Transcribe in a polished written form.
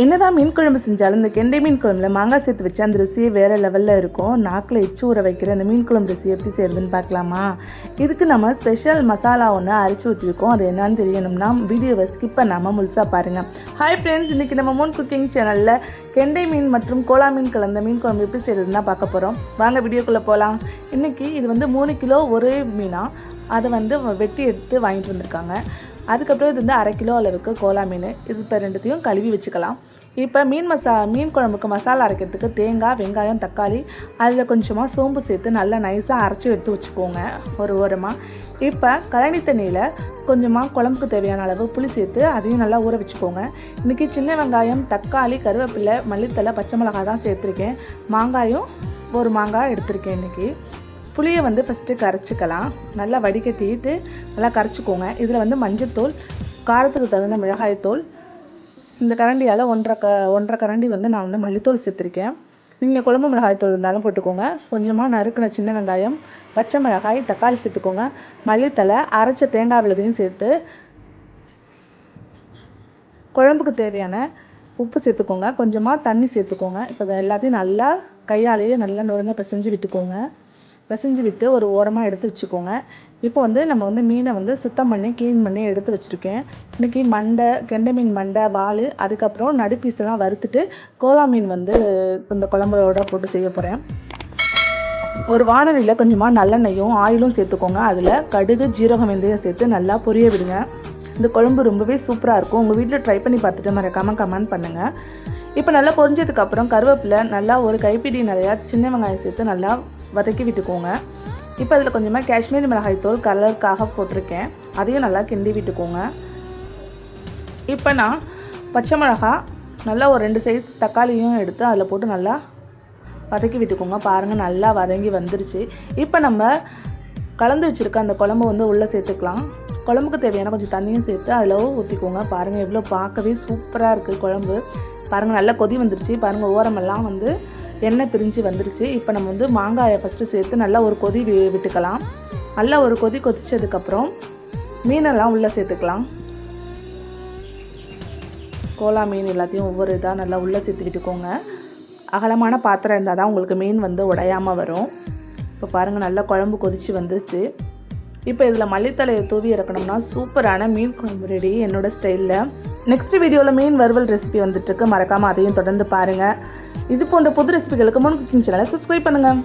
என்னதான் மீன் குழம்பு செஞ்சாலும் இந்த கெண்டை மீன் குழம்புல மாங்காய் சேர்த்து வச்சு அந்த ருசியே வேறு லெவலில் இருக்கும். நாக்கில் எச்சு ஊற வைக்கிற அந்த மீன் குழம்பு ருசி எப்படி செய்யுதுன்னு பார்க்கலாமா? இதுக்கு நம்ம ஸ்பெஷல் மசாலா ஒன்று அரைச்சி ஊற்றிருக்கோம். அது என்னன்னு தெரியணும்னா வீடியோவை ஸ்கிப் பண்ணாமல் முழுசாக பாருங்கள். ஹாய் ஃப்ரெண்ட்ஸ், இன்றைக்கி நம்ம மூன் குக்கிங் சேனலில் கெண்டை மீன் மற்றும் கோலா மீன் கலந்த மீன் குழம்பு எப்படி செய்யுதுன்னு தான் பார்க்க போகிறோம். வாங்க வீடியோக்குள்ளே போகலாம். இன்றைக்கி இது 3 கிலோ ஒரே மீனாக அதை வெட்டி எடுத்து வாங்கிட்டு வந்திருக்காங்க. அதுக்கப்புறம் இது 1/2 கிலோ அளவுக்கு கோலா மீன். இது இப்போ ரெண்டுத்தையும் கழுவி வச்சுக்கலாம். இப்போ மீன் குழம்புக்கு மசாலா அரைக்கிறதுக்கு தேங்காய், வெங்காயம், தக்காளி, அதில் கொஞ்சமாக சோம்பு சேர்த்து நல்லா நைஸாக அரைச்சி எடுத்து வச்சுக்கோங்க ஒரு ஓரமாக. இப்போ கழனி தண்ணியில் கொஞ்சமாக குழம்புக்கு தேவையான அளவு புளி சேர்த்து அதையும் நல்லா ஊற வச்சுக்கோங்க. இன்றைக்கி சின்ன வெங்காயம், தக்காளி, கருவேப்பிலை, மல்லித்தலை, பச்சை மிளகாய் தான் சேர்த்துருக்கேன். மாங்காயும் ஒரு மாங்காய் எடுத்திருக்கேன். இன்றைக்கி புளியை ஃபஸ்ட்டு கரைச்சிக்கலாம். நல்லா வடிகட்டிட்டு நல்லா கரைச்சிக்கோங்க. இதில் மஞ்சத்தூள், காரத்துக்கு தகுந்த மிளகாய்த்தூள், இந்த கரண்டியால் ஒன்றரை கரண்டி நான் மல்லித்தூள் சேர்த்துருக்கேன். நீங்கள் குழம்பு மிளகாய்த்தூள் இருந்தாலும் போட்டுக்கோங்க. கொஞ்சமாக நறுக்கின சின்ன வெங்காயம், பச்சை மிளகாய், தக்காளி சேர்த்துக்கோங்க. மல்லித்தலை, அரைச்ச தேங்காய் விழுதையும் சேர்த்து குழம்புக்கு தேவையான உப்பு சேர்த்துக்கோங்க. கொஞ்சமாக தண்ணி சேர்த்துக்கோங்க. இப்போ எல்லாத்தையும் நல்லா கையாலேயே நல்லா நுரங்க பிசைஞ்சு விட்டு ஒரு ஓரமாக எடுத்து வச்சுக்கோங்க. இப்போ நம்ம மீனை சுத்தம் பண்ணி க்ளீன் பண்ணி எடுத்து வச்சுருக்கேன். இன்றைக்கி கெண்டை மீன் மண்டை, வால், அதுக்கப்புறம் நடுப்பீஸெல்லாம் வறுத்துட்டு கோலா மீன் இந்த குழம்போட போட்டு செய்ய போகிறேன். ஒரு வானலியில் கொஞ்சமாக நல்லெண்ணெயும் ஆயிலும் சேர்த்துக்கோங்க. அதில் கடுகு, ஜீரகம், வெந்தயம் சேர்த்து நல்லா பொரிய விடுங்க. இந்த குழம்பு ரொம்பவே சூப்பராக இருக்கும். உங்கள் வீட்டில் ட்ரை பண்ணி பார்த்துட்டு மறக்காமல் கமெண்ட் பண்ணுங்கள். இப்போ நல்லா பொரிஞ்சதுக்கப்புறம் கருவேப்பிலை, நல்லா ஒரு கைப்பிடி நிறையா சின்ன வெங்காயம் சேர்த்து நல்லா வதக்கி விட்டுக்கோங்க. இப்போ அதில் கொஞ்சமாக காஷ்மீரி மிளகாய்த்தூள் கலருக்காக போட்டிருக்கேன். அதையும் நல்லா கிண்டி விட்டுக்கோங்க. இப்போ நான் பச்சை மிளகா, நல்லா ஒரு 2 சைஸ் தக்காளியும் எடுத்து அதில் போட்டு நல்லா வதக்கி விட்டுக்கோங்க. பாருங்கள், நல்லா வதங்கி வந்துருச்சு. இப்போ நம்ம கலந்து வச்சுருக்க அந்த குழம்பு உள்ளே சேர்த்துக்கலாம். குழம்புக்கு தேவையான கொஞ்சம் தண்ணியும் சேர்த்து அதில் ஊற்றிக்கோங்க. பாருங்கள், எவ்வளோ பார்க்கவே சூப்பராக இருக்குது குழம்பு. பாருங்கள், நல்லா கொதி வந்துருச்சு. பாருங்கள், ஓரமெல்லாம் எண்ணெய் பிரிஞ்சு வந்துருச்சு. இப்போ நம்ம மாங்காயை ஃபஸ்ட்டு சேர்த்து நல்லா ஒரு கொதி விட்டுக்கலாம். நல்லா ஒரு கொதி கொதிச்சதுக்கப்புறம் மீனெல்லாம் உள்ளே சேர்த்துக்கலாம். கோலா மீன் எல்லாத்தையும் ஒவ்வொரு இதாக நல்லா உள்ளே சேர்த்து விட்டுக்கோங்க. அகலமான பாத்திரம் இருந்தால் தான் உங்களுக்கு மீன் உடையாமல் வரும். இப்போ பாருங்கள், நல்லா குழம்பு கொதித்து வந்துருச்சு. இப்போ இதில் மல்லித்தலையை தூவி இறக்கணும்னா சூப்பரான மீன் குழம்பு ரெடி என்னோடய ஸ்டைலில். நெக்ஸ்ட் வீடியோவில் மீன் வறுவல் ரெசிபி வந்துட்டுருக்கு. மறக்காமல் அதையும் தொடர்ந்து பாருங்கள். இது போன்ற புது ரெசிபிகளுக்கு மூன் குக்கிங் சேனலை சப்ஸ்கிரைப் பண்ணுங்கள்.